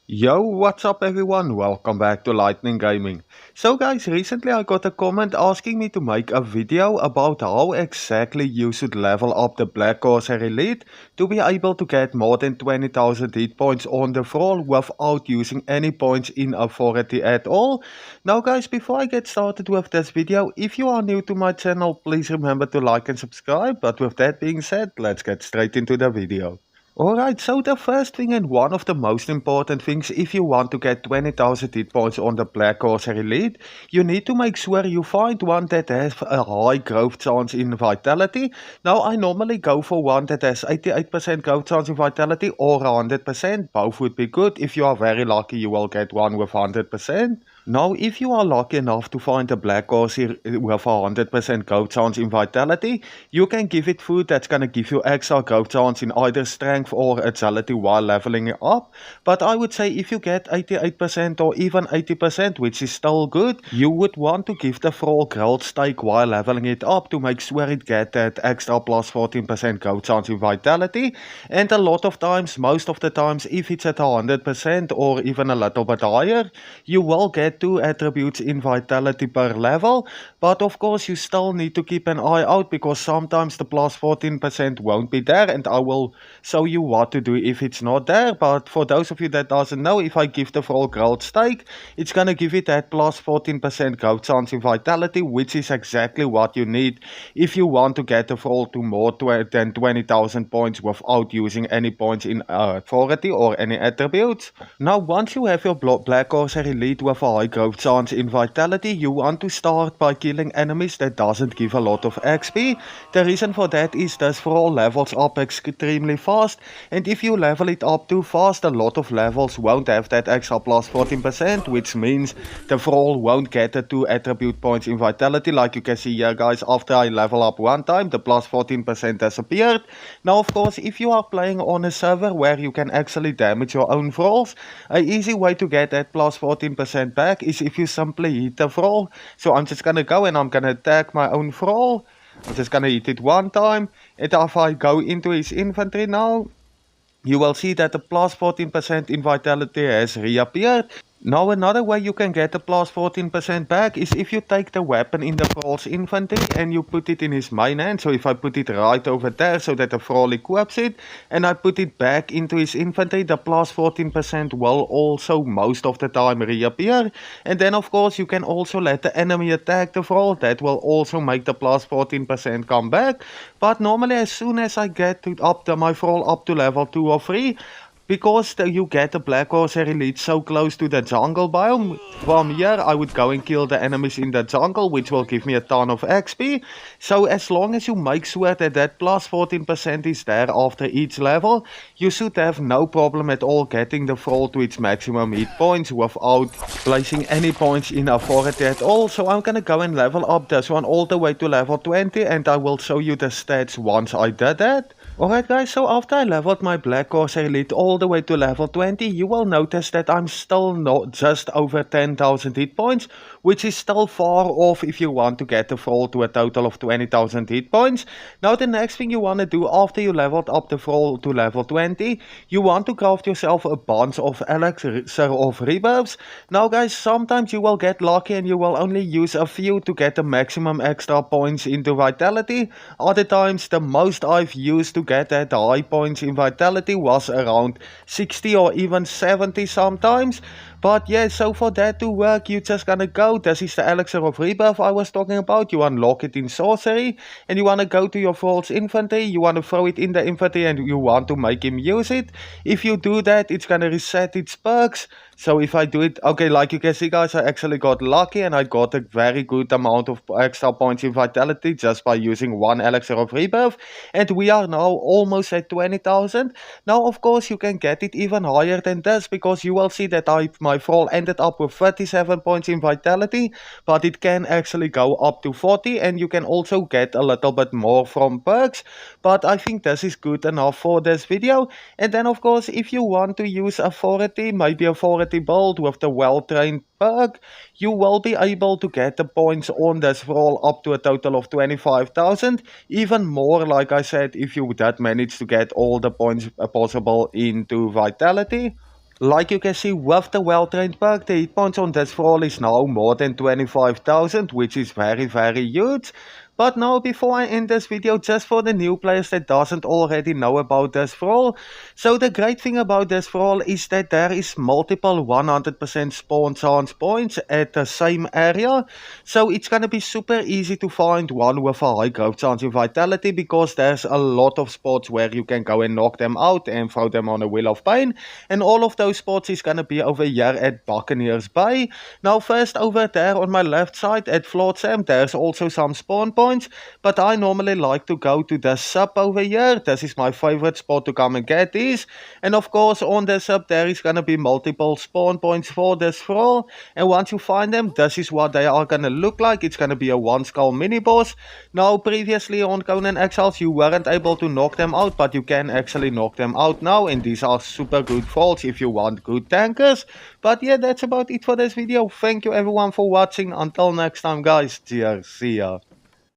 Yo, what's up everyone? Welcome back to Lightning Gaming. So guys, recently I got a comment asking me to make a video about how exactly you should level up the Black Corsair Elite to be able to get more than 20,000 hit points on the Thrall without using any points in authority at all. Now guys, before I get started with this video, if you are new to my channel, please remember to like and subscribe. But with that being said, let's get straight into the video. Alright, so the first thing and one of the most important things if you want to get 20,000 hit points on the Black Corsair Elite, you need to make sure you find one that has a high growth chance in Vitality. Now I normally go for one that has 88% growth chance in Vitality or 100%, both would be good. If you are very lucky you will get one with 100%. Now, if you are lucky enough to find a Black Corsair with a 100% growth chance in Vitality, you can give it food that's gonna give you extra growth chance in either Strength or Agility while leveling it up. But I would say if you get 88% or even 80%, which is still good, you would want to give the Thrall grilled steak while leveling it up to make sure it get that extra plus 14% growth chance in Vitality. And a lot of times, most of the times, if it's at 100% or even a little bit higher, you will get two attributes in Vitality per level, but of course you still need to keep an eye out because sometimes the plus 14% won't be there, and I will show you what to do if it's not there. But for those of you that doesn't know, if I give the Thrall grilled steak, it's gonna give it that plus 14% growth chance in Vitality, which is exactly what you need if you want to get the Thrall to more than 20,000 points without using any points in authority or any attributes. Now once you have your Black Corsair Elite with a high growth chance in Vitality, you want to start by killing enemies that doesn't give a lot of XP. The reason for that is this Thrall levels up extremely fast, and if you level it up too fast, a lot of levels won't have that extra plus 14%, which means the Thrall won't get the 2 attribute points in Vitality. Like you can see here guys, after I level up one time, the plus 14% disappeared. Now of course, if you are playing on a server where you can actually damage your own Thralls, an easy way to get that plus 14% back is if you simply hit the Thrall. So I'm just gonna go and I'm gonna attack my own Thrall. I'm just gonna hit it one time, and if I go into his inventory now, you will see that the plus 14% in Vitality has reappeared. Now another way you can get the plus 14% back is if you take the weapon in the Thrall's inventory and you put it in his main hand. So if I put it right over there so that the Thrall equips it, and I put it back into his inventory, the plus 14% will also most of the time reappear. And then of course you can also let the enemy attack the Thrall. That will also make the plus 14% come back. But normally as soon as I get my Thrall up to level 2 or 3, because you get the Black Corsair Elite so close to the jungle biome, from here I would go and kill the enemies in the jungle, which will give me a ton of XP. So as long as you make sure that that plus 14% is there after each level, you should have no problem at all getting the Thrall to its maximum hit points without placing any points in authority at all. So I'm gonna go and level up this one all the way to level 20, and I will show you the stats once I did that. Alright guys, so after I leveled my Black Corsair Elite all the way to level 20, you will notice that I'm still not just over 10,000 hit points, which is still far off if you want to get the Thrall to a total of 20,000 hit points. Now the next thing you want to do after you leveled up the Thrall to level 20, you want to craft yourself a bunch of elixir of rebirths. Now guys, sometimes you will get lucky and you will only use a few to get the maximum extra points into Vitality. Other times the most I've used to get that high points in Vitality was around 60 or even 70 sometimes. But yeah, so for that to work, you just gonna go, this is the elixir of rebirth I was talking about, you unlock it in sorcery, and you wanna go to your Thrall's inventory, you wanna throw it in the inventory and you want to make him use it. If you do that, it's gonna reset its perks. So if I do it, okay, like you can see guys, I actually got lucky and I got a very good amount of extra points in Vitality just by using one elixir of rebirth. And we are now almost at 20,000. Now of course you can get it even higher than this, because you will see that my Thrall ended up with 37 points in Vitality, but it can actually go up to 40, and you can also get a little bit more from perks. But I think this is good enough for this video. And then of course if you want to use authority, maybe authority build with the well-trained Perk, you will be able to get the points on this Thrall up to a total of 25,000. Even more, like I said, if you did manage to get all the points possible into Vitality. Like you can see with the well-trained perk, the hit points on this Thrall is now more than 25,000, which is very huge. But now before I end this video, just for the new players that doesn't already know about this Thrall. So the great thing about this Thrall is that there is multiple 100% spawn chance points at the same area. So it's gonna be super easy to find one with a high growth chance in vitality, because there's a lot of spots where you can go and knock them out and throw them on a Wheel of Pain. And all of those spots is gonna be over here at Buccaneers Bay. Now first over there on my left side at Flotsam, there's also some spawn points, but I normally like to go to the sub over here. This is my favorite spot to come and get these. And of course on the sub there is gonna be multiple spawn points for this Thrall. And once you find them, this is what they are gonna look like. It's gonna be a one skull mini boss. Now previously on Conan Exiles you weren't able to knock them out, but you can actually knock them out now, and these are super good Thralls if you want good tankers. But yeah, that's about it for this video. Thank you everyone for watching. Until next time guys, cheers, see ya.